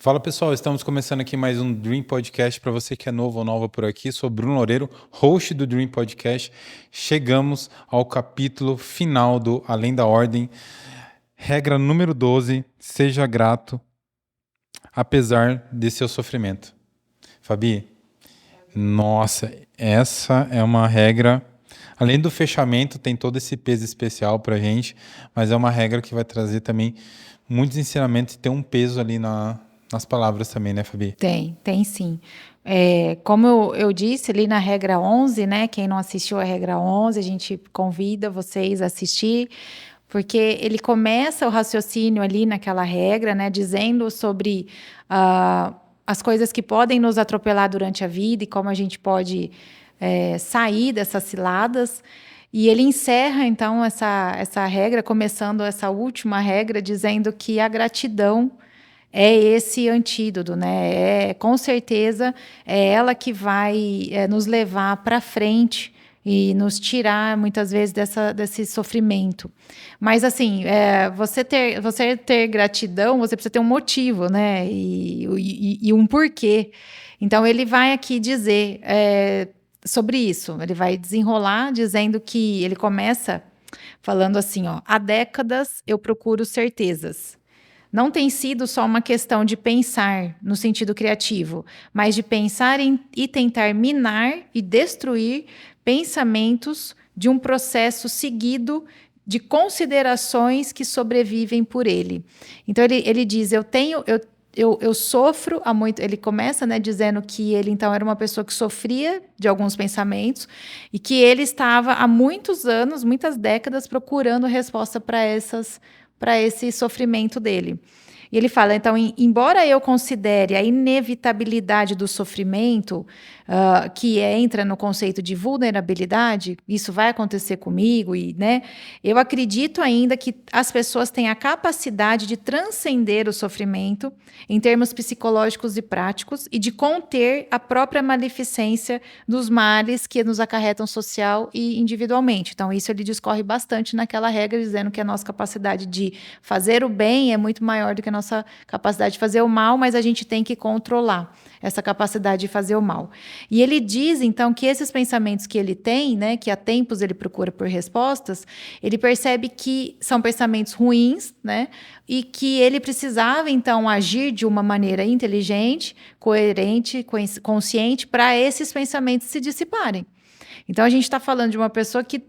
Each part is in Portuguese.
Fala pessoal, estamos começando aqui mais um Dream Podcast. Para você que é novo ou nova por aqui, sou Bruno Loureiro, host do Dream Podcast. Chegamos ao capítulo final do Além da Ordem. Regra número 12, seja grato apesar de seu sofrimento. Fabi, nossa, essa é uma regra. Além do fechamento, tem todo esse peso especial para a gente, mas é uma regra que vai trazer também muitos ensinamentos e tem um peso ali nas palavras também, né, Fabi? Tem sim. Como eu disse ali na regra 11, né? Quem não assistiu a regra 11, a gente convida vocês a assistir, porque ele começa o raciocínio ali naquela regra, né? Dizendo sobre as coisas que podem nos atropelar durante a vida e como a gente pode sair dessas ciladas. E ele encerra, então, essa regra, começando essa última regra, dizendo que a gratidão é esse antídoto, né? Com certeza é ela que vai nos levar para frente e nos tirar muitas vezes desse sofrimento. Mas assim, você ter gratidão, você precisa ter um motivo, né? E um porquê. Então ele vai aqui dizer sobre isso. Ele vai desenrolar dizendo que ele começa falando assim, ó: há décadas eu procuro certezas. Não tem sido só uma questão de pensar no sentido criativo, mas de pensar e tentar minar e destruir pensamentos de um processo seguido de considerações que sobrevivem por ele. Então ele diz: eu sofro há muito. Ele começa, né, dizendo que ele então era uma pessoa que sofria de alguns pensamentos e que ele estava há muitos anos, muitas décadas, procurando resposta para esse sofrimento dele. E ele fala, então, embora eu considere a inevitabilidade do sofrimento, que entra no conceito de vulnerabilidade, isso vai acontecer comigo, né? Eu acredito ainda que as pessoas têm a capacidade de transcender o sofrimento em termos psicológicos e práticos e de conter a própria maleficência dos males que nos acarretam social e individualmente. Então, isso ele discorre bastante naquela regra, dizendo que a nossa capacidade de fazer o bem é muito maior do que a nossa capacidade de fazer o mal, mas a gente tem que controlar essa capacidade de fazer o mal. E ele diz, então, que esses pensamentos que ele tem, né, que há tempos ele procura por respostas, ele percebe que são pensamentos ruins, né, e que ele precisava, então, agir de uma maneira inteligente, coerente, consciente, para esses pensamentos se dissiparem. Então, a gente está falando de uma pessoa que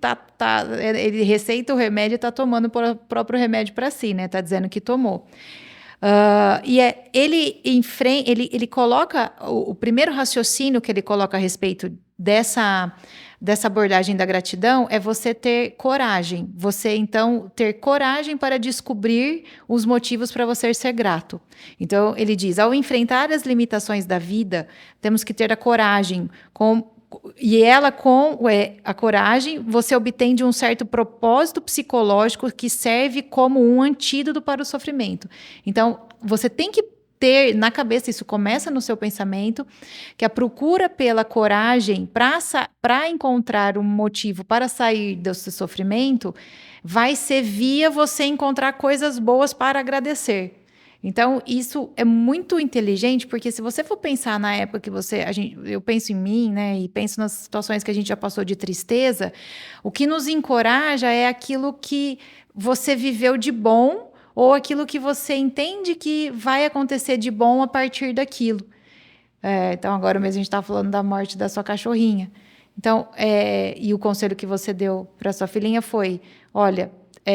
ele receita o remédio e está tomando o próprio remédio para si, né? Está dizendo que tomou. Ele coloca o primeiro raciocínio que ele coloca a respeito dessa abordagem da gratidão é você ter coragem. Você, então, ter coragem para descobrir os motivos para você ser grato. Então, ele diz, ao enfrentar as limitações da vida, temos que ter a coragem e ela, com a coragem, você obtém de um certo propósito psicológico que serve como um antídoto para o sofrimento. Então, você tem que ter na cabeça, isso começa no seu pensamento, que a procura pela coragem para encontrar um motivo para sair desse sofrimento vai ser via você encontrar coisas boas para agradecer. Então, isso é muito inteligente, porque se você for pensar na época que eu penso em mim, né, e penso nas situações que a gente já passou de tristeza, o que nos encoraja é aquilo que você viveu de bom ou aquilo que você entende que vai acontecer de bom a partir daquilo. Então, agora mesmo a gente está falando da morte da sua cachorrinha. Então, e o conselho que você deu para sua filhinha foi, olha,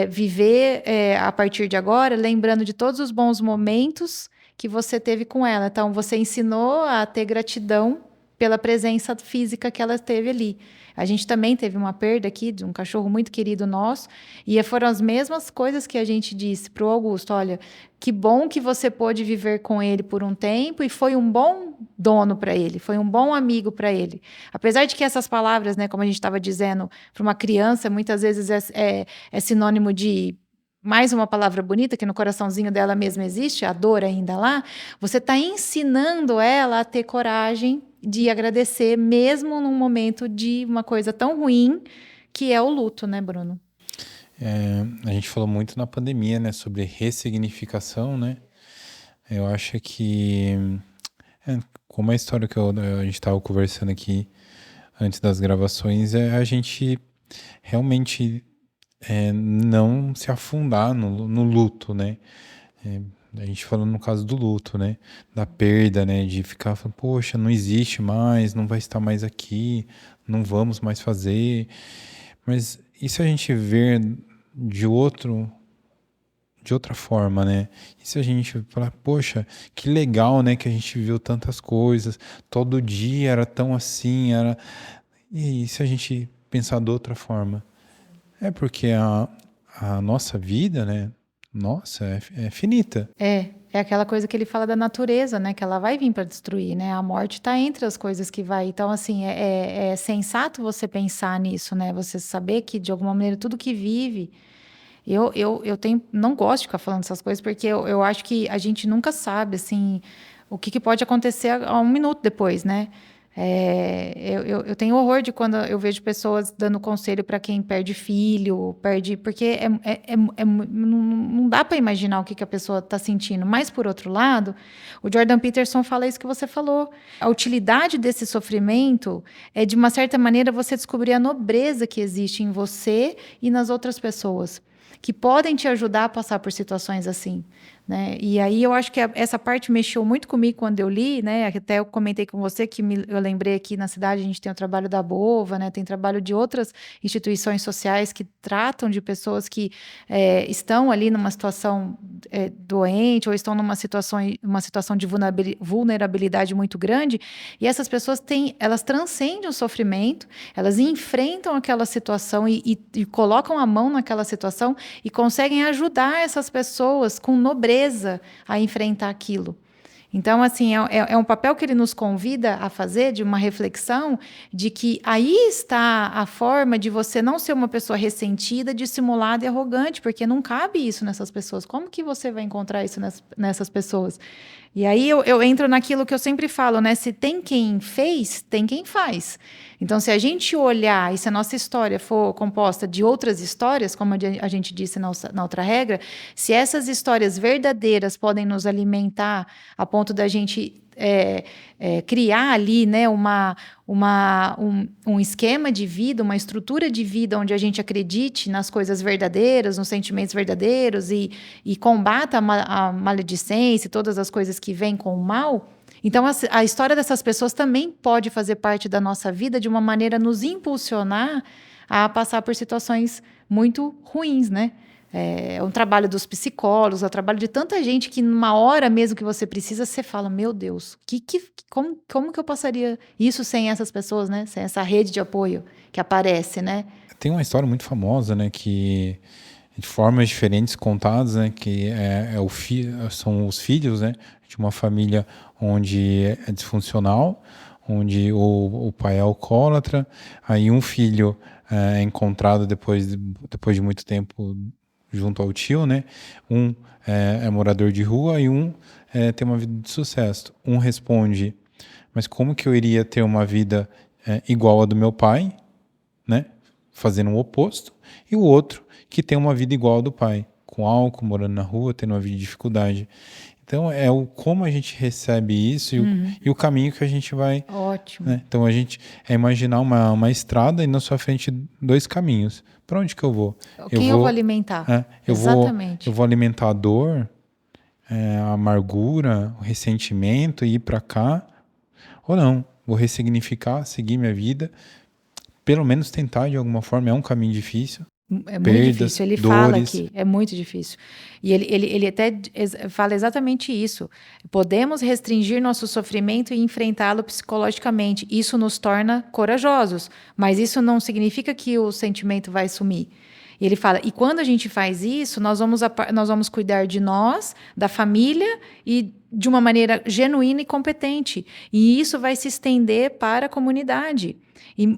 viver a partir de agora, lembrando de todos os bons momentos que você teve com ela. Então, você ensinou a ter gratidão pela presença física que ela teve ali. A gente também teve uma perda aqui de um cachorro muito querido nosso, e foram as mesmas coisas que a gente disse para o Augusto, olha, que bom que você pôde viver com ele por um tempo e foi um bom dono para ele, foi um bom amigo para ele. Apesar de que essas palavras, né, como a gente estava dizendo, para uma criança, muitas vezes é sinônimo de mais uma palavra bonita, que no coraçãozinho dela mesma existe, a dor ainda lá, você está ensinando ela a ter coragem de agradecer, mesmo num momento de uma coisa tão ruim, que é o luto, né, Bruno? A gente falou muito na pandemia, né, sobre ressignificação, né? Eu acho que, como a história que a gente estava conversando aqui antes das gravações, é a gente realmente não se afundar no luto, né? É, a gente falando no caso do luto, né? Da perda, né? De ficar falando, poxa, não existe mais, não vai estar mais aqui, não vamos mais fazer. Mas e se a gente ver de outro, de outra forma, né? E se a gente falar, poxa, que legal, né? Que a gente viu tantas coisas, todo dia era tão assim, era. E se a gente pensar de outra forma? É porque a nossa vida, né? Nossa, é finita. É aquela coisa que ele fala da natureza, né? Que ela vai vir para destruir, né? A morte está entre as coisas que vai. Então, assim, é sensato você pensar nisso, né? Você saber que, de alguma maneira, tudo que vive. Eu não gosto de ficar falando essas coisas, porque eu acho que a gente nunca sabe, assim, o que pode acontecer a um minuto depois, né? Eu tenho horror de quando eu vejo pessoas dando conselho para quem perde filho, porque não dá para imaginar o que a pessoa está sentindo. Mas, por outro lado, o Jordan Peterson fala isso que você falou. A utilidade desse sofrimento é, de uma certa maneira, você descobrir a nobreza que existe em você e nas outras pessoas, que podem te ajudar a passar por situações assim, né? E aí eu acho que essa parte mexeu muito comigo quando eu li, né? Até eu comentei com você que eu lembrei aqui na cidade a gente tem o trabalho da Bova, né? Tem trabalho de outras instituições sociais que tratam de pessoas que estão ali numa situação doente ou estão numa situação de vulnerabilidade muito grande, e essas pessoas elas transcendem o sofrimento, elas enfrentam aquela situação e colocam a mão naquela situação e conseguem ajudar essas pessoas com nobreza a enfrentar aquilo. Então, assim, é um papel que ele nos convida a fazer, de uma reflexão, de que aí está a forma de você não ser uma pessoa ressentida, dissimulada e arrogante, porque não cabe isso nessas pessoas. Como que você vai encontrar isso nessas pessoas? E aí eu entro naquilo que eu sempre falo, né? Se tem quem fez, tem quem faz. Então, se a gente olhar e se a nossa história for composta de outras histórias, como a gente disse na outra regra, se essas histórias verdadeiras podem nos alimentar a ponto da gente criar ali, né, um esquema de vida, uma estrutura de vida onde a gente acredite nas coisas verdadeiras, nos sentimentos verdadeiros e combata a maledicência e todas as coisas que vêm com o mal. Então, a história dessas pessoas também pode fazer parte da nossa vida de uma maneira a nos impulsionar a passar por situações muito ruins, né? É um trabalho dos psicólogos, é um trabalho de tanta gente que numa hora mesmo que você precisa, você fala, meu Deus, como que eu passaria isso sem essas pessoas, né? Sem essa rede de apoio que aparece, né? Tem uma história muito famosa, né, que de formas diferentes contadas, né, que são os filhos, né, de uma família onde é disfuncional, onde o pai é alcoólatra, aí um filho é encontrado depois de muito tempo junto ao tio, né, um é morador de rua e um tem uma vida de sucesso. Um responde, mas como que eu iria ter uma vida igual a do meu pai, né? Fazendo o oposto, e o outro que tem uma vida igual a do pai, com álcool, morando na rua, tendo uma vida de dificuldade. Então, como a gente recebe isso e o caminho que a gente vai. Ótimo. Né? Então, a gente imaginar uma estrada e na sua frente dois caminhos. Para onde que eu vou? Quem eu vou alimentar? Exatamente. Eu vou alimentar a dor, a amargura, o ressentimento e ir para cá, ou não? Vou ressignificar, seguir minha vida, pelo menos tentar de alguma forma. É um caminho difícil. É muito Perdas, difícil. Ele dores. fala aqui, é muito difícil. E ele até fala exatamente isso. Podemos restringir nosso sofrimento e enfrentá-lo psicologicamente. Isso nos torna corajosos, mas isso não significa que o sentimento vai sumir. E ele fala, e quando a gente faz isso, nós vamos cuidar de nós, da família e de uma maneira genuína e competente. E isso vai se estender para a comunidade.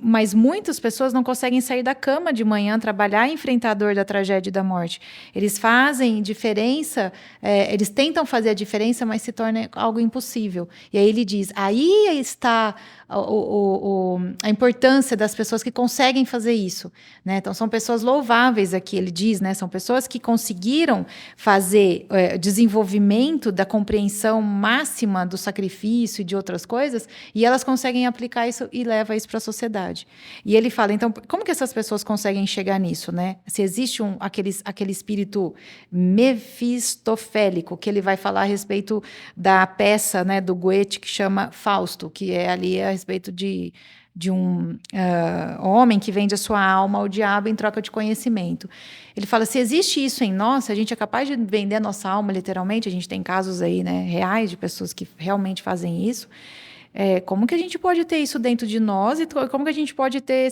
Mas muitas pessoas não conseguem sair da cama de manhã, trabalhar e enfrentar a dor da tragédia e da morte. Eles fazem diferença, eles tentam fazer a diferença, mas se torna algo impossível. E aí ele diz, aí está a importância das pessoas que conseguem fazer isso, né? Então, são pessoas louváveis aqui, ele diz, né? São pessoas que conseguiram fazer desenvolvimento da compreensão máxima do sacrifício e de outras coisas, e elas conseguem aplicar isso e levar isso para a sociedade. E ele fala, então, como que essas pessoas conseguem chegar nisso, né? Se existe aquele espírito mefistofélico, que ele vai falar a respeito da peça, né, do Goethe, que chama Fausto, que é ali a respeito de um homem que vende a sua alma ao diabo em troca de conhecimento. Ele fala, se existe isso em nós, se a gente é capaz de vender a nossa alma, literalmente, a gente tem casos aí, né, reais de pessoas que realmente fazem isso, como que a gente pode ter isso dentro de nós e como que a gente pode ter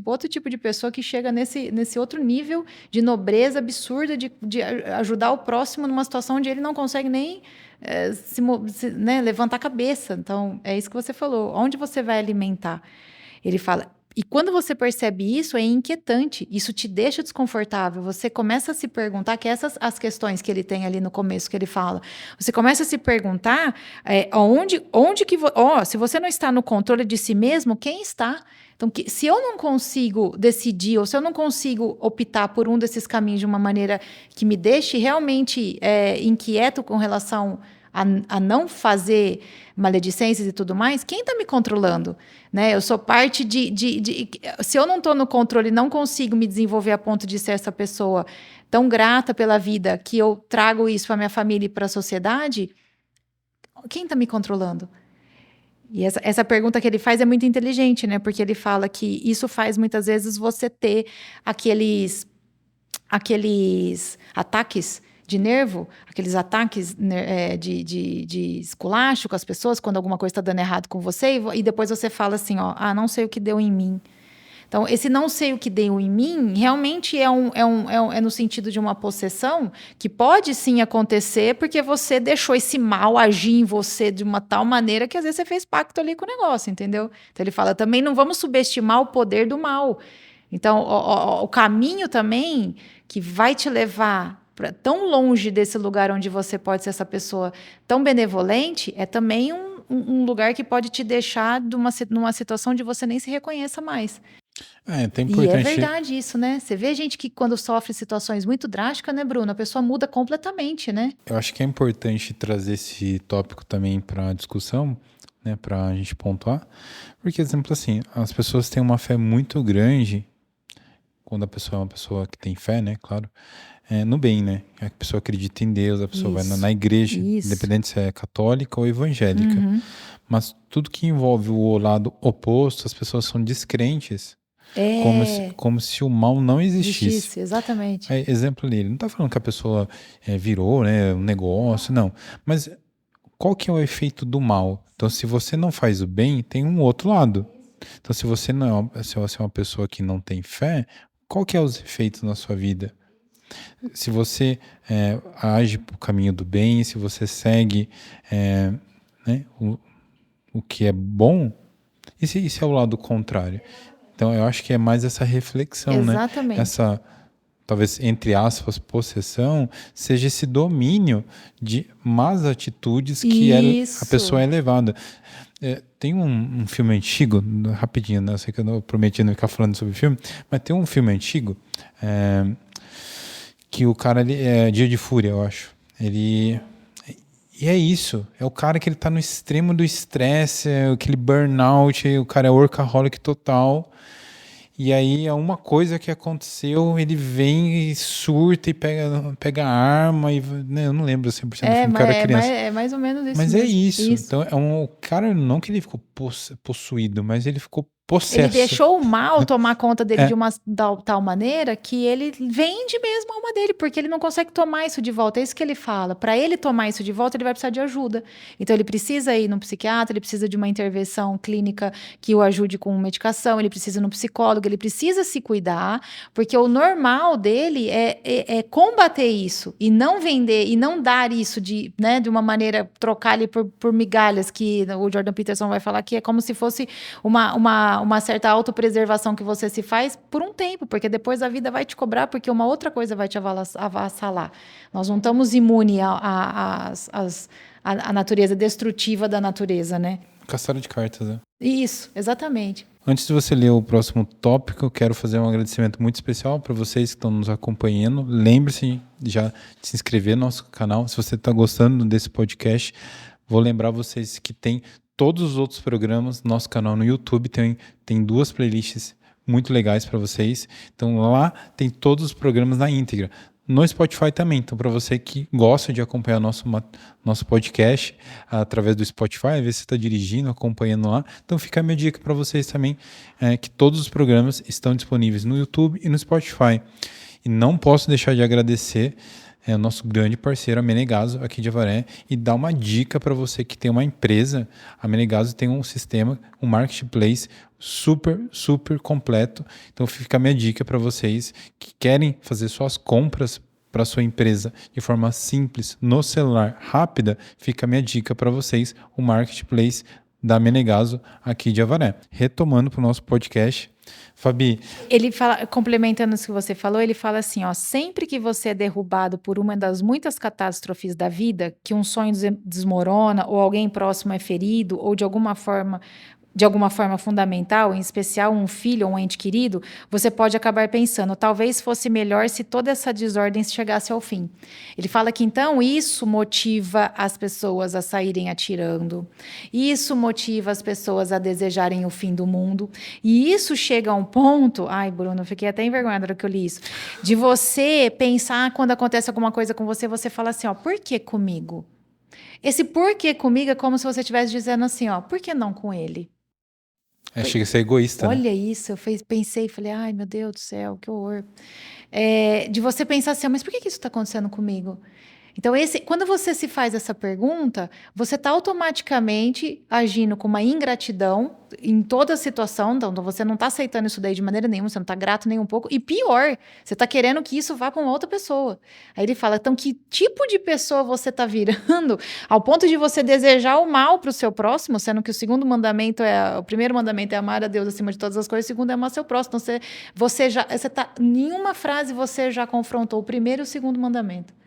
outro tipo de pessoa que chega nesse outro nível de nobreza absurda de ajudar o próximo numa situação onde ele não consegue nem né, levantar a cabeça. Então, é isso que você falou. Onde você vai alimentar? Ele fala... E quando você percebe isso, é inquietante. Isso te deixa desconfortável. Você começa a se perguntar, que essas as questões que ele tem ali no começo, que ele fala. Você começa a se perguntar onde que... se você não está no controle de si mesmo, quem está? Então, se eu não consigo decidir, ou se eu não consigo optar por um desses caminhos de uma maneira que me deixe realmente inquieto com relação a não fazer maledicências e tudo mais, quem está me controlando? Né? Eu sou parte se eu não estou no controle, não consigo me desenvolver a ponto de ser essa pessoa tão grata pela vida, que eu trago isso para minha família e para a sociedade, quem está me controlando? E essa pergunta que ele faz é muito inteligente, né? Porque ele fala que isso faz muitas vezes você ter aqueles ataques de nervo, aqueles ataques de esculacho com as pessoas quando alguma coisa está dando errado com você, e depois você fala assim, não sei o que deu em mim. Então, esse não sei o que deu em mim realmente é no sentido de uma possessão que pode sim acontecer porque você deixou esse mal agir em você de uma tal maneira que às vezes você fez pacto ali com o negócio, entendeu? Então ele fala, também não vamos subestimar o poder do mal. Então, o caminho também que vai te levar tão longe desse lugar onde você pode ser essa pessoa tão benevolente, é também um lugar que pode te deixar numa situação onde você nem se reconheça mais. Até E é verdade isso, né? Você vê gente que quando sofre situações muito drásticas, né, Bruno? A pessoa muda completamente, né? Eu acho que é importante trazer esse tópico também para a discussão, né, para a gente pontuar, porque, exemplo assim, as pessoas têm uma fé muito grande, quando a pessoa é uma pessoa que tem fé, né, claro, no bem, né? A pessoa acredita em Deus, a pessoa vai na igreja, independente se é católica ou evangélica. Uhum. Mas tudo que envolve o lado oposto, as pessoas são descrentes. Como se o mal não existisse. Exatamente. Exemplo ali, ele não está falando que a pessoa virou, né, um negócio, não. Mas qual que é o efeito do mal? Então, se você não faz o bem, tem um outro lado. Então, se você é uma pessoa que não tem fé, qual que é os efeitos na sua vida? Se você age para o caminho do bem, se você segue né, o que é bom, e se é o lado contrário? Então, eu acho que é mais essa reflexão, Exatamente. né? Essa, talvez, entre aspas, possessão, seja esse domínio de más atitudes que a pessoa é levada. Tem um filme antigo, rapidinho, né? Eu sei que eu não prometi não ficar falando sobre o filme, mas tem um filme antigo que o cara, é Dia de Fúria, eu acho. E é isso, é o cara que ele tá no extremo do estresse, aquele burnout, o cara é workaholic total. E aí, uma coisa que aconteceu, ele vem e surta e pega a arma. Né, eu não lembro 100% do filme, que eu era criança. É mais ou menos isso. Mas mesmo. É isso. Então, o cara, não que ele ficou possuído, mas ele ficou possesso. Ele deixou o mal tomar conta dele de uma tal maneira que ele vende mesmo a alma dele, porque ele não consegue tomar isso de volta. É isso que ele fala. Para ele tomar isso de volta, ele vai precisar de ajuda. Então, ele precisa ir no psiquiatra, ele precisa de uma intervenção clínica que o ajude com medicação, ele precisa ir no psicólogo, ele precisa se cuidar, porque o normal dele é combater isso e não vender e não dar isso de uma maneira, trocar ali por migalhas, que o Jordan Peterson vai falar que é como se fosse uma certa autopreservação que você se faz por um tempo, porque depois a vida vai te cobrar, porque uma outra coisa vai te avassalar. Nós não estamos imunes à natureza destrutiva da natureza, né? Caçada de cartas, né? Isso, exatamente. Antes de você ler o próximo tópico, eu quero fazer um agradecimento muito especial para vocês que estão nos acompanhando. Lembre-se já de se inscrever no nosso canal. Se você está gostando desse podcast, vou lembrar vocês que tem todos os outros programas no nosso canal no YouTube. Tem 2 playlists muito legais para vocês. Então lá tem todos os programas na íntegra. No Spotify também. Então, para você que gosta de acompanhar nosso podcast através do Spotify, às vezes você está dirigindo, acompanhando lá. Então, fica a minha dica para vocês também, que todos os programas estão disponíveis no YouTube e no Spotify. E não posso deixar de agradecer o nosso grande parceiro, a Menegaso, aqui de Avaré, e dar uma dica para você que tem uma empresa. A Menegaso tem um sistema, um marketplace super, super completo. Então fica a minha dica para vocês que querem fazer suas compras para sua empresa de forma simples, no celular, rápida. Fica a minha dica para vocês, o marketplace da Menegaso aqui de Avaré. Retomando para o nosso podcast, Fabi. Ele fala, complementando o que você falou, ele fala assim, ó, sempre que você é derrubado por uma das muitas catástrofes da vida, que um sonho desmorona, ou alguém próximo é ferido, ou de alguma forma fundamental, em especial um filho ou um ente querido, você pode acabar pensando, talvez fosse melhor se toda essa desordem chegasse ao fim. Ele fala que então isso motiva as pessoas a saírem atirando, isso motiva as pessoas a desejarem o fim do mundo, e isso chega a um ponto, ai Bruno, eu fiquei até envergonhada na hora que eu li isso, de você pensar quando acontece alguma coisa com você, você fala assim, ó, por que comigo? Esse por que comigo é como se você estivesse dizendo assim, ó, por que não com ele? Chega a ser egoísta, olha né? isso, eu pensei, falei, ai meu Deus do céu, que horror. De você pensar assim, mas por que isso está acontecendo comigo? Então, quando você se faz essa pergunta, você está automaticamente agindo com uma ingratidão em toda a situação, então você não está aceitando isso daí de maneira nenhuma, você não está grato nem um pouco, e pior, você está querendo que isso vá para uma outra pessoa. Aí ele fala, então que tipo de pessoa você está virando ao ponto de você desejar o mal para o seu próximo, sendo que o primeiro mandamento é amar a Deus acima de todas as coisas, o segundo é amar seu próximo. Então, em uma frase você já confrontou o primeiro e o segundo mandamento.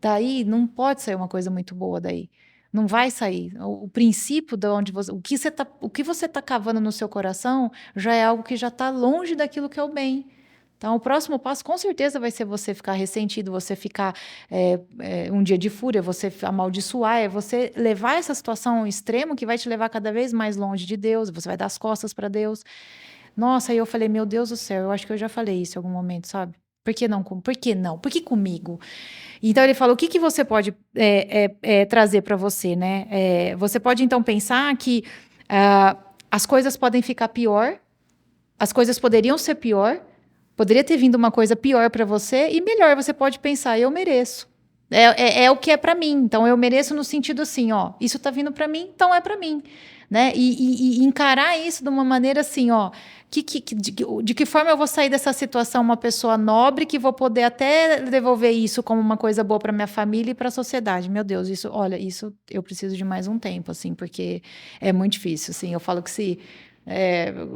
Daí não pode sair uma coisa muito boa daí. Não vai sair. O princípio de onde o que você tá cavando no seu coração já é algo que já está longe daquilo que é o bem. Então, o próximo passo, com certeza, vai ser você ficar ressentido, você ficar um dia de fúria, você amaldiçoar, é você levar essa situação ao extremo que vai te levar cada vez mais longe de Deus, você vai dar as costas para Deus. Nossa, aí eu falei, meu Deus do céu, eu acho que eu já falei isso em algum momento, sabe? Por que não? Por que não? Por que comigo? Então ele falou, o que você pode trazer para você, né? Você pode então pensar que as coisas podem ficar pior, as coisas poderiam ser pior, poderia ter vindo uma coisa pior para você e melhor, você pode pensar, eu mereço. É o que é para mim. Então eu mereço no sentido assim, ó, isso tá vindo para mim, então é para mim, né? E encarar isso de uma maneira assim, ó, de que forma eu vou sair dessa situação uma pessoa nobre que vou poder até devolver isso como uma coisa boa para minha família e para a sociedade. Meu Deus, isso eu preciso de mais um tempo, assim, porque é muito difícil, assim. Eu falo que se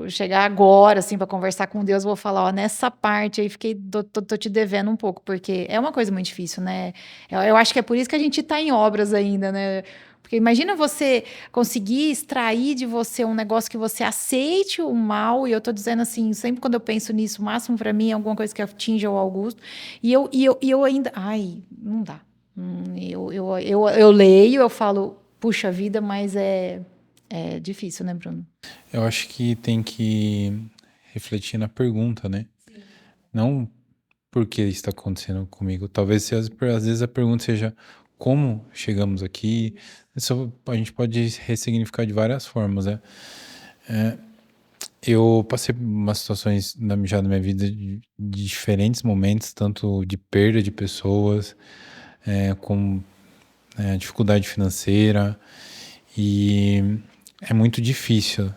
chegar agora, assim, para conversar com Deus, vou falar, ó, nessa parte aí tô te devendo um pouco, porque é uma coisa muito difícil, né? Eu acho que é por isso que a gente está em obras ainda, né? Porque imagina você conseguir extrair de você um negócio que você aceite o mal, e eu tô dizendo assim, sempre quando eu penso nisso, o máximo para mim é alguma coisa que atinja o Augusto, e eu ainda, ai, não dá. Eu leio, eu falo, puxa vida, mas é difícil, né, Bruno? Eu acho que tem que refletir na pergunta, né? Sim. Não por que está acontecendo comigo. Talvez às vezes a pergunta seja como chegamos aqui. Isso a gente pode ressignificar de várias formas, né? Eu passei por umas situações já na minha vida de diferentes momentos, tanto de perda de pessoas, com dificuldade financeira, e é muito difícil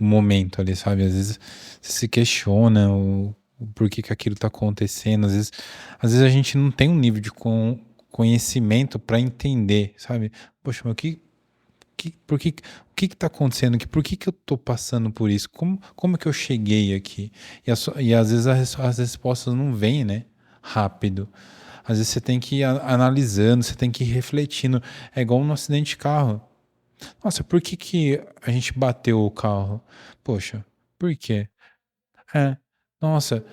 o momento ali, sabe? Às vezes você se questiona o porquê que aquilo está acontecendo, às vezes a gente não tem um nível de conhecimento para entender, sabe? Poxa, mas o que está acontecendo aqui? Por que eu estou passando por isso? Como é que eu cheguei aqui? E às vezes as respostas não vêm, né? Rápido. Às vezes você tem que ir analisando, você tem que ir refletindo. É igual um acidente de carro. Nossa, por que a gente bateu o carro? Poxa, por quê? É, nossa,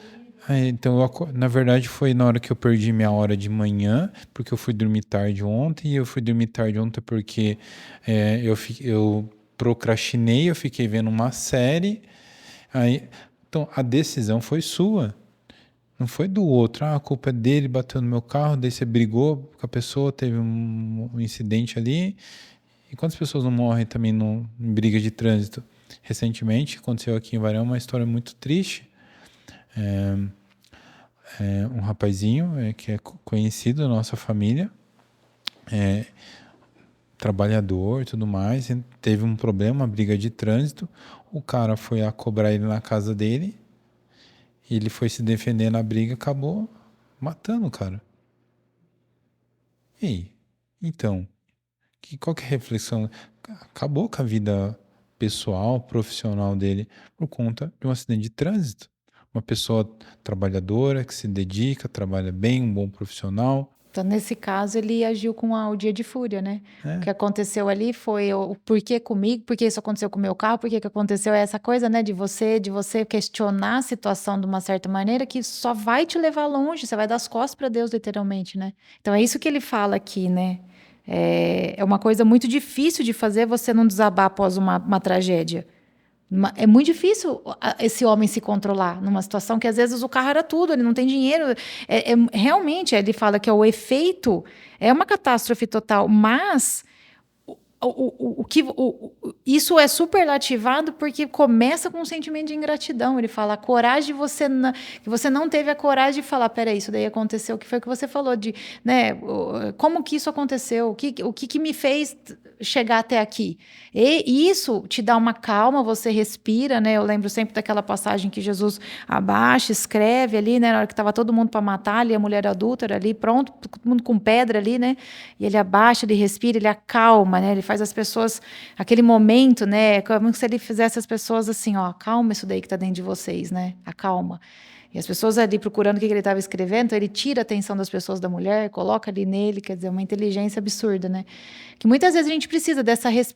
então na verdade foi na hora que eu perdi minha hora de manhã, porque eu fui dormir tarde ontem, e eu fui dormir tarde ontem porque eu procrastinei, eu fiquei vendo uma série, então a decisão foi sua, não foi do outro. A culpa é dele, bateu no meu carro, daí você brigou com a pessoa, teve um incidente ali. E quantas pessoas não morrem também em briga de trânsito? Recentemente aconteceu aqui em Varão uma história muito triste. Um rapazinho que é conhecido da nossa família, trabalhador e tudo mais, e teve um problema, uma briga de trânsito. O cara foi a cobrar ele na casa dele, e ele foi se defender na briga, acabou matando o cara. E aí? Então, qual que é a reflexão? Acabou com a vida pessoal, profissional dele por conta de um acidente de trânsito. Uma pessoa trabalhadora, que se dedica, trabalha bem, um bom profissional. Então, nesse caso, ele agiu com o dia de fúria, né? O que É, aconteceu ali foi o porquê comigo, por que isso aconteceu com o meu carro, por que aconteceu essa coisa, né? De você questionar a situação de uma certa maneira que só vai te levar longe, você vai dar as costas para Deus, literalmente, né? Então, é isso que ele fala aqui, né? É uma coisa muito difícil de fazer você não desabar após uma tragédia. É muito difícil esse homem se controlar numa situação que às vezes o carro era tudo, ele não tem dinheiro. Realmente, ele fala que o efeito é uma catástrofe total, mas isso é superlativado porque começa com um sentimento de ingratidão. Ele fala a coragem de você que você não teve a coragem de falar, peraí, isso daí aconteceu, o que foi que você falou de, né? Como que isso aconteceu? O que me fez chegar até aqui? E isso te dá uma calma, você respira, né? Eu lembro sempre daquela passagem que Jesus abaixa, escreve ali, né? Na hora que estava todo mundo para matar ali, a mulher adúltera ali, pronto, todo mundo com pedra ali, né? E ele abaixa, ele respira, ele acalma, né? Ele faz as pessoas, aquele momento, né? Como se ele fizesse as pessoas assim, ó, acalma isso daí que está dentro de vocês, né? Acalma. E as pessoas ali procurando o que ele estava escrevendo, então ele tira a atenção das pessoas da mulher, coloca ali nele, quer dizer, uma inteligência absurda, né? Que muitas vezes a gente precisa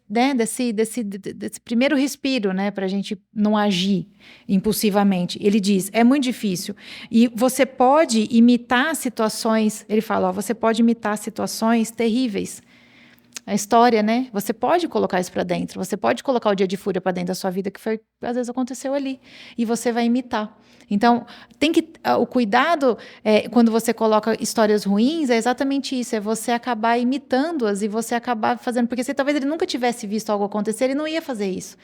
né, desse primeiro respiro, né? Para a gente não agir impulsivamente. Ele diz, é muito difícil. E você pode imitar situações, ele fala, ó, você pode imitar situações terríveis. A história, né? Você pode colocar isso para dentro. Você pode colocar o dia de fúria para dentro da sua vida, que foi, às vezes aconteceu ali. E você vai imitar. Então, o cuidado, quando você coloca histórias ruins, é exatamente isso. É você acabar imitando-as e você acabar fazendo. Porque se talvez ele nunca tivesse visto algo acontecer, ele não ia fazer isso.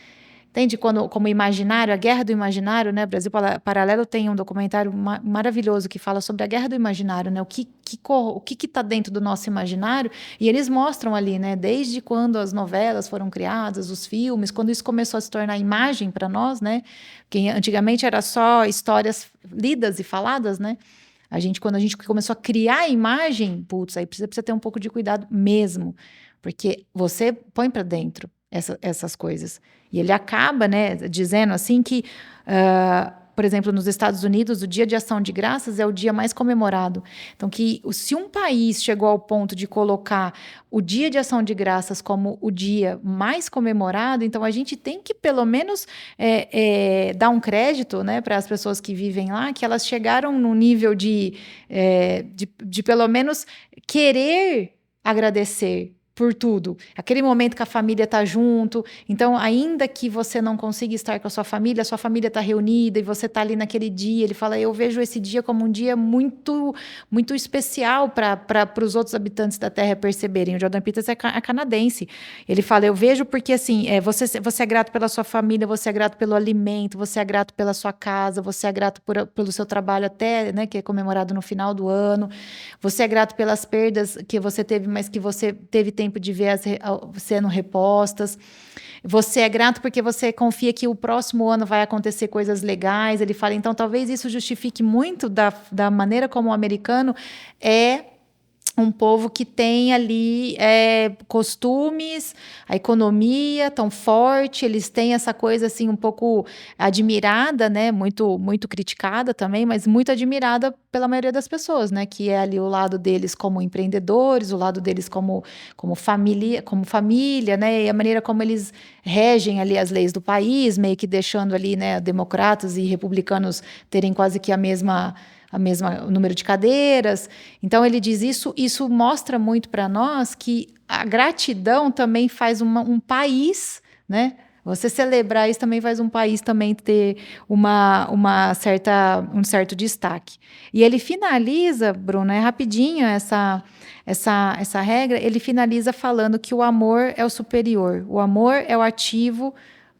Entende? Como imaginário, a guerra do imaginário, né? Brasil Paralelo tem um documentário maravilhoso que fala sobre a guerra do imaginário, né? O que está dentro do nosso imaginário, e eles mostram ali, né? Desde quando as novelas foram criadas, os filmes, quando isso começou a se tornar imagem para nós, né? Porque antigamente era só histórias lidas e faladas, né? Quando a gente começou a criar imagem, putz, aí precisa ter um pouco de cuidado mesmo, porque você põe para dentro essas coisas. E ele acaba, né, dizendo assim que, por exemplo, nos Estados Unidos, o Dia de Ação de Graças é o dia mais comemorado. Então, se um país chegou ao ponto de colocar o Dia de Ação de Graças como o dia mais comemorado, então a gente tem que, pelo menos, dar um crédito, né, para as pessoas que vivem lá, que elas chegaram no nível de pelo menos, querer agradecer, por tudo. Aquele momento que a família está junto. Então, ainda que você não consiga estar com a sua família está reunida e você está ali naquele dia. Ele fala, eu vejo esse dia como um dia muito, muito especial para os outros habitantes da Terra perceberem. O Jordan Peterson é canadense. Ele fala, eu vejo porque, assim, você é grato pela sua família, você é grato pelo alimento, você é grato pela sua casa, você é grato pelo seu trabalho até, né, que é comemorado no final do ano. Você é grato pelas perdas que você teve, mas que você teve tempo de ver sendo repostas. Você é grato porque você confia que o próximo ano vai acontecer coisas legais. Ele fala, então talvez isso justifique muito da maneira como o americano é um povo que tem ali costumes, a economia tão forte, eles têm essa coisa assim um pouco admirada, né? Muito, muito criticada também, mas muito admirada pela maioria das pessoas, né? Que é ali o lado deles como empreendedores, o lado deles como família, né? E a maneira como eles regem ali as leis do país, meio que deixando ali, né, democratas e republicanos terem quase que a mesma número de cadeiras. Então ele diz isso mostra muito para nós que a gratidão também faz um país, né? Você celebrar isso também faz um país também ter um certo destaque. E ele finaliza, Bruno, rapidinho essa regra, ele finaliza falando que o amor é o superior, o amor é o ativo,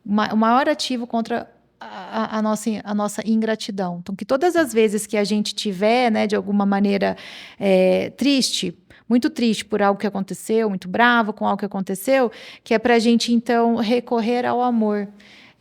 o maior ativo contra a nossa ingratidão. Então, que todas as vezes que a gente tiver, né, de alguma maneira triste, muito triste por algo que aconteceu, muito bravo com algo que aconteceu, que é para a gente, então, recorrer ao amor.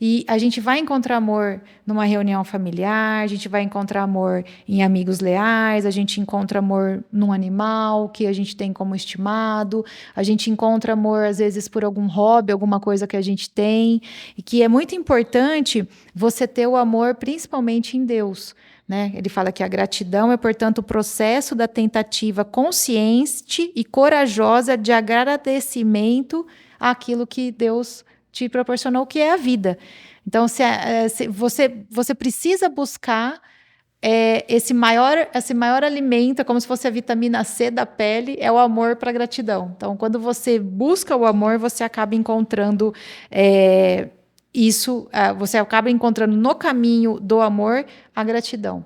E a gente vai encontrar amor numa reunião familiar, a gente vai encontrar amor em amigos leais, a gente encontra amor num animal que a gente tem como estimado, a gente encontra amor, às vezes, por algum hobby, alguma coisa que a gente tem, e que é muito importante você ter o amor principalmente em Deus. Né? Ele fala que a gratidão é, portanto, o processo da tentativa consciente e corajosa de agradecimento àquilo que Deus te proporcionou, que é a vida. Então, você precisa buscar esse maior alimento, é como se fosse a vitamina C da pele, é o amor para a gratidão. Então, quando você busca o amor, você acaba encontrando você acaba encontrando no caminho do amor a gratidão.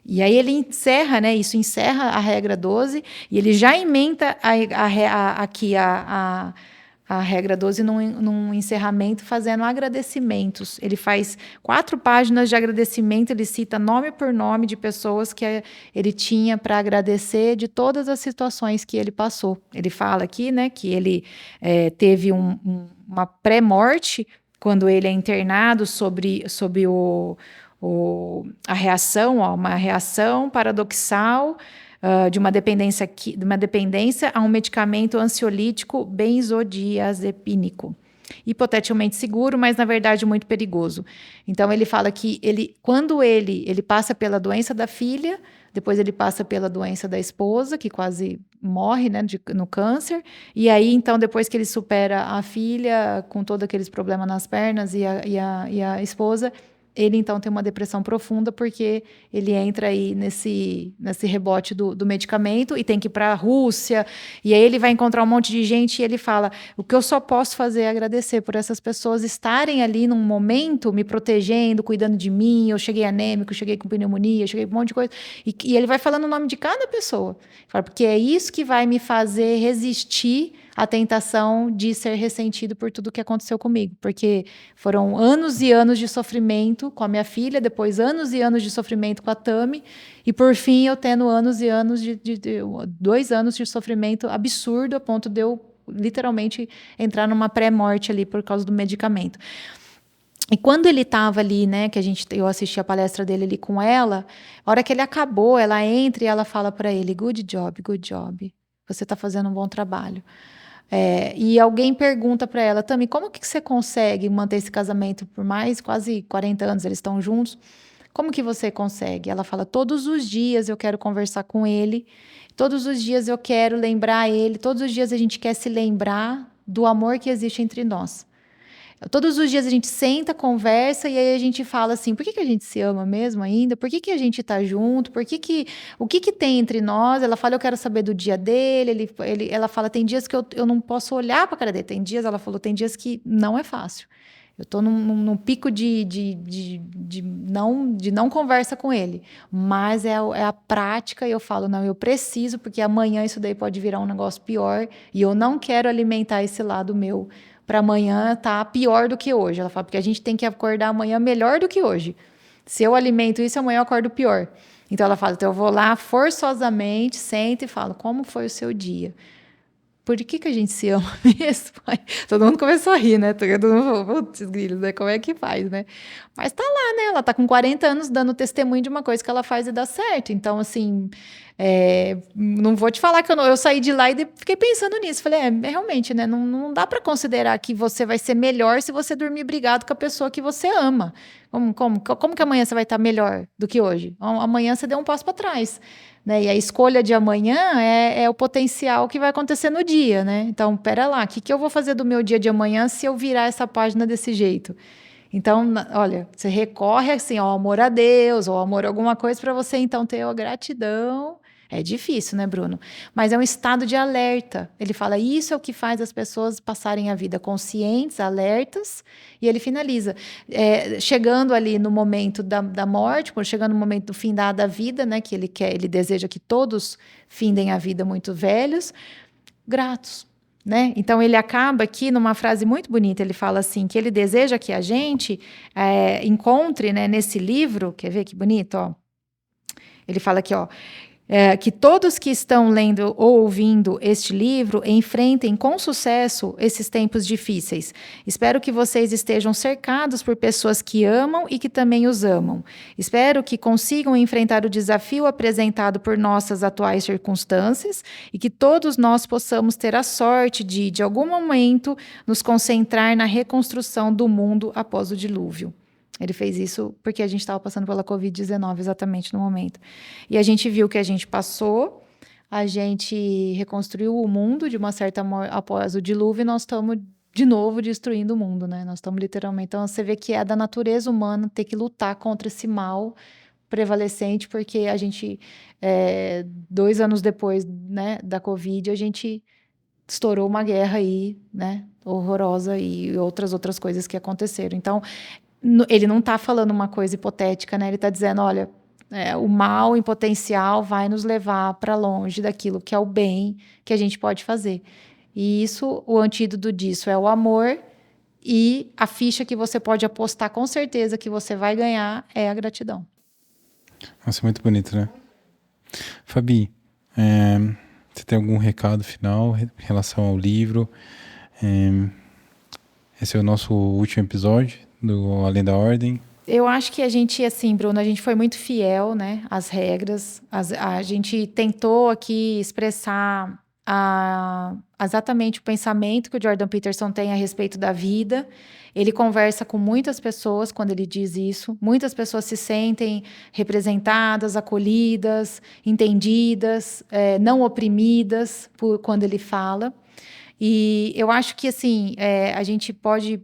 E aí ele encerra, né? Isso encerra a regra 12, e ele já emenda aqui a regra 12 num encerramento, fazendo agradecimentos. Ele faz 4 páginas de agradecimento, ele cita nome por nome de pessoas que ele tinha para agradecer de todas as situações que ele passou. Ele fala aqui, né, que ele teve uma pré-morte, quando ele é internado sobre a reação, uma reação paradoxal de uma dependência a um medicamento ansiolítico benzodiazepínico. Hipoteticamente seguro, mas na verdade muito perigoso. Então ele fala que quando ele passa pela doença da filha, depois ele passa pela doença da esposa, que quase morre, né, no câncer, e aí então depois que ele supera a filha com todos aqueles problemas nas pernas e a esposa, ele então tem uma depressão profunda porque ele entra aí nesse rebote do medicamento e tem que ir para a Rússia, e aí ele vai encontrar um monte de gente e ele fala, o que eu só posso fazer é agradecer por essas pessoas estarem ali num momento me protegendo, cuidando de mim, eu cheguei anêmico, cheguei com pneumonia, cheguei com um monte de coisa, e ele vai falando o nome de cada pessoa, fala, porque é isso que vai me fazer resistir a tentação de ser ressentido por tudo que aconteceu comigo, porque foram anos e anos de sofrimento com a minha filha, depois anos e anos de sofrimento com a Tami, e por fim eu tendo anos e anos 2 anos de sofrimento absurdo, a ponto de eu literalmente entrar numa pré-morte ali por causa do medicamento. E quando ele estava ali, né, eu assisti a palestra dele ali com ela, a hora que ele acabou, ela entra e ela fala para ele, good job, você está fazendo um bom trabalho. E alguém pergunta para ela, Tami, como que você consegue manter esse casamento por mais quase 40 anos, eles estão juntos? Como que você consegue? Ela fala, todos os dias eu quero conversar com ele, todos os dias eu quero lembrar ele, todos os dias a gente quer se lembrar do amor que existe entre nós. Todos os dias a gente senta, conversa e aí a gente fala assim, por que a gente se ama mesmo ainda? Por que a gente tá junto? O que tem entre nós? Ela fala, eu quero saber do dia dele. Ela fala, tem dias que eu não posso olhar pra cara dele. Ela falou, tem dias que não é fácil. Eu tô num pico de não conversa com ele. Mas é a prática e eu falo, não, eu preciso, porque amanhã isso daí pode virar um negócio pior e eu não quero alimentar esse lado meu para amanhã tá pior do que hoje. Ela fala, porque a gente tem que acordar amanhã melhor do que hoje. Se eu alimento isso, amanhã eu acordo pior. Então ela fala, então eu vou lá forçosamente, sento e falo, como foi o seu dia? Por que a gente se ama mesmo? Todo mundo começou a rir, né? Todo mundo falou, putz, grilhos, né? Como é que faz, né? Mas tá lá, né? Ela tá com 40 anos dando testemunho de uma coisa que ela faz e dá certo. Então, assim, não vou te falar que eu saí de lá e fiquei pensando nisso. Falei, realmente, né? Não dá para considerar que você vai ser melhor se você dormir brigado com a pessoa que você ama. Como que amanhã você vai estar melhor do que hoje? Amanhã você deu um passo para trás. Né? E a escolha de amanhã é o potencial que vai acontecer no dia, né? Então, pera lá, o que eu vou fazer do meu dia de amanhã se eu virar essa página desse jeito? Então, olha, você recorre assim ao amor a Deus, ou ao amor a alguma coisa para você então ter a gratidão. É difícil, né, Bruno? Mas é um estado de alerta. Ele fala, isso é o que faz as pessoas passarem a vida conscientes, alertas, e ele finaliza. Chegando ali no momento da morte, chegando no momento do fim da vida, né, que ele deseja que todos findem a vida muito velhos, gratos. Né? Então ele acaba aqui numa frase muito bonita, ele fala assim, que ele deseja que a gente encontre, né, nesse livro, quer ver que bonito? Ó? Ele fala aqui, ó, que todos que estão lendo ou ouvindo este livro enfrentem com sucesso esses tempos difíceis. Espero que vocês estejam cercados por pessoas que amam e que também os amam. Espero que consigam enfrentar o desafio apresentado por nossas atuais circunstâncias e que todos nós possamos ter a sorte de algum momento, nos concentrar na reconstrução do mundo após o dilúvio. Ele fez isso porque a gente estava passando pela Covid-19 exatamente no momento. E a gente viu que a gente passou, a gente reconstruiu o mundo de uma certa após o dilúvio e nós estamos de novo destruindo o mundo, né? Nós estamos literalmente... Então, você vê que é da natureza humana ter que lutar contra esse mal prevalecente, porque a gente, 2 anos depois, né, da Covid, a gente estourou uma guerra aí, né, horrorosa e outras coisas que aconteceram. Então, ele não está falando uma coisa hipotética, né? Ele está dizendo, olha, o mal em potencial vai nos levar para longe daquilo que é o bem que a gente pode fazer. E isso, o antídoto disso é o amor, e a ficha que você pode apostar com certeza que você vai ganhar é a gratidão. Nossa, muito bonito, né? Fabi, você tem algum recado final em relação ao livro? Esse é o nosso último episódio do Além da Ordem. Eu acho que a gente, assim, Bruno, a gente foi muito fiel, né, às regras. A gente tentou aqui expressar exatamente o pensamento que o Jordan Peterson tem a respeito da vida. Ele conversa com muitas pessoas quando ele diz isso. Muitas pessoas se sentem representadas, acolhidas, entendidas, não oprimidas quando ele fala. E eu acho que, assim, a gente pode,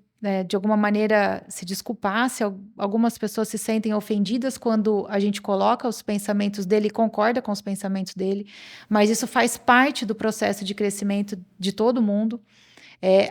de alguma maneira, se desculpar se algumas pessoas se sentem ofendidas quando a gente coloca os pensamentos dele e concorda com os pensamentos dele, mas isso faz parte do processo de crescimento de todo mundo.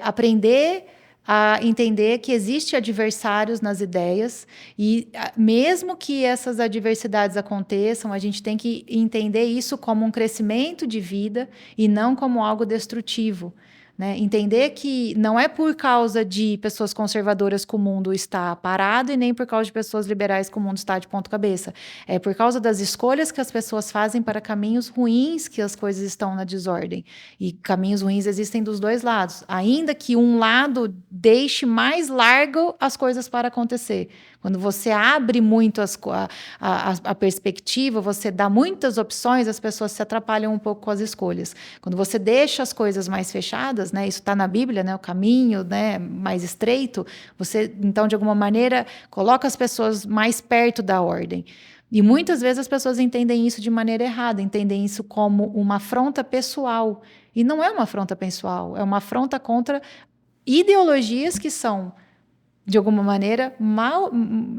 Aprender a entender que existem adversários nas ideias e mesmo que essas adversidades aconteçam, a gente tem que entender isso como um crescimento de vida e não como algo destrutivo. Né? Entender que não é por causa de pessoas conservadoras que o mundo está parado e nem por causa de pessoas liberais que o mundo está de ponta cabeça. É por causa das escolhas que as pessoas fazem para caminhos ruins que as coisas estão na desordem. E caminhos ruins existem dos dois lados. Ainda que um lado deixe mais largo as coisas para acontecer. Quando você abre muito a perspectiva, você dá muitas opções, as pessoas se atrapalham um pouco com as escolhas. Quando você deixa as coisas mais fechadas, né, isso está na Bíblia, né, o caminho, né, mais estreito, você, então, de alguma maneira, coloca as pessoas mais perto da ordem. E muitas vezes as pessoas entendem isso de maneira errada, entendem isso como uma afronta pessoal. E não é uma afronta pessoal, é uma afronta contra ideologias que são de alguma maneira,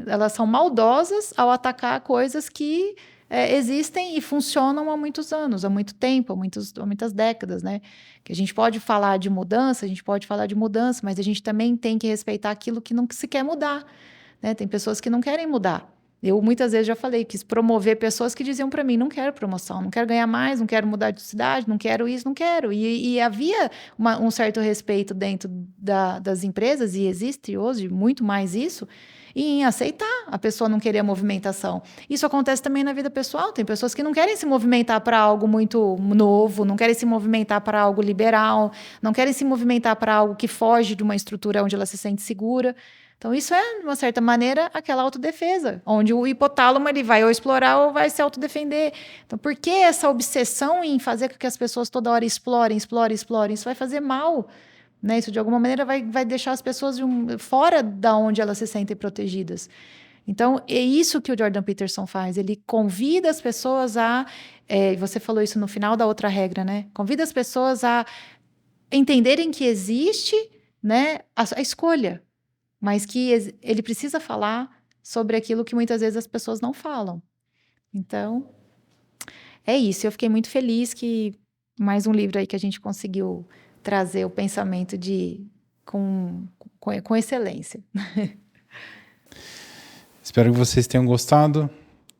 elas são maldosas ao atacar coisas que existem e funcionam há muitos anos, há muito tempo, há muitas décadas, né? Que a gente pode falar de mudança, mas a gente também tem que respeitar aquilo que não se quer mudar, né? Tem pessoas que não querem mudar. Eu muitas vezes já falei, quis promover pessoas que diziam para mim, não quero promoção, não quero ganhar mais, não quero mudar de cidade, não quero isso, não quero. E havia um certo respeito dentro das empresas, e existe hoje muito mais isso, em aceitar a pessoa não querer a movimentação. Isso acontece também na vida pessoal, tem pessoas que não querem se movimentar para algo muito novo, não querem se movimentar para algo liberal, não querem se movimentar para algo que foge de uma estrutura onde ela se sente segura. Então, isso é, de uma certa maneira, aquela autodefesa, onde o hipotálamo ele vai ou explorar ou vai se autodefender. Então, por que essa obsessão em fazer com que as pessoas toda hora explorem? Isso vai fazer mal, né? Isso, de alguma maneira, vai deixar as pessoas fora da onde elas se sentem protegidas. Então, é isso que o Jordan Peterson faz. Ele convida as pessoas você falou isso no final da outra regra, né? Convida as pessoas a entenderem que existe, né, a escolha, mas que ele precisa falar sobre aquilo que muitas vezes as pessoas não falam. Então, é isso. Eu fiquei muito feliz que mais um livro aí que a gente conseguiu trazer o pensamento com excelência. Espero que vocês tenham gostado.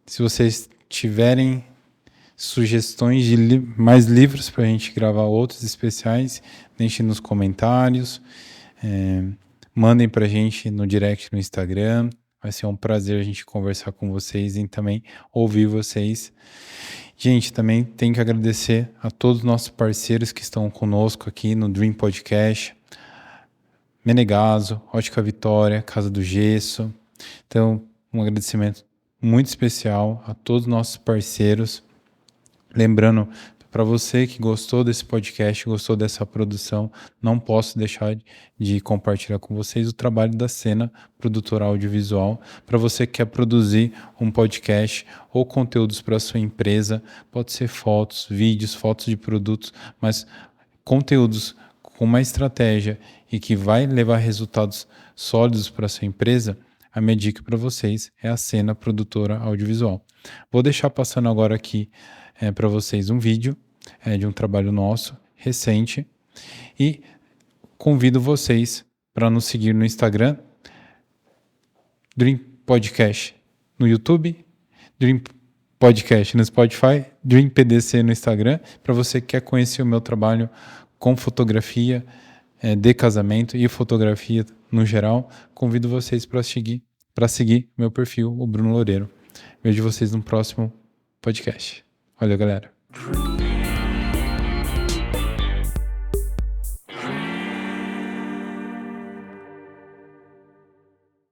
Se vocês tiverem sugestões de mais livros para a gente gravar outros especiais, deixem nos comentários. Mandem para a gente no direct no Instagram. Vai ser um prazer a gente conversar com vocês e também ouvir vocês. Gente, também tenho que agradecer a todos os nossos parceiros que estão conosco aqui no Dream Podcast. Menegaso, Ótica Vitória, Casa do Gesso. Então, um agradecimento muito especial a todos os nossos parceiros. Lembrando, para você que gostou desse podcast, gostou dessa produção, não posso deixar de compartilhar com vocês o trabalho da Cena Produtora Audiovisual. Para você que quer produzir um podcast ou conteúdos para a sua empresa, pode ser fotos, vídeos, fotos de produtos, mas conteúdos com uma estratégia e que vai levar resultados sólidos para a sua empresa, a minha dica para vocês é a Cena Produtora Audiovisual. Vou deixar passando agora aqui para vocês um vídeo de um trabalho nosso, recente, e convido vocês para nos seguir no Instagram, Dream Podcast no YouTube, Dream Podcast no Spotify, Dream PDC no Instagram, para você que quer conhecer o meu trabalho com fotografia de casamento e fotografia no geral, convido vocês para seguir meu perfil, o Bruno Loureiro. Vejo vocês no próximo podcast. Valeu, galera.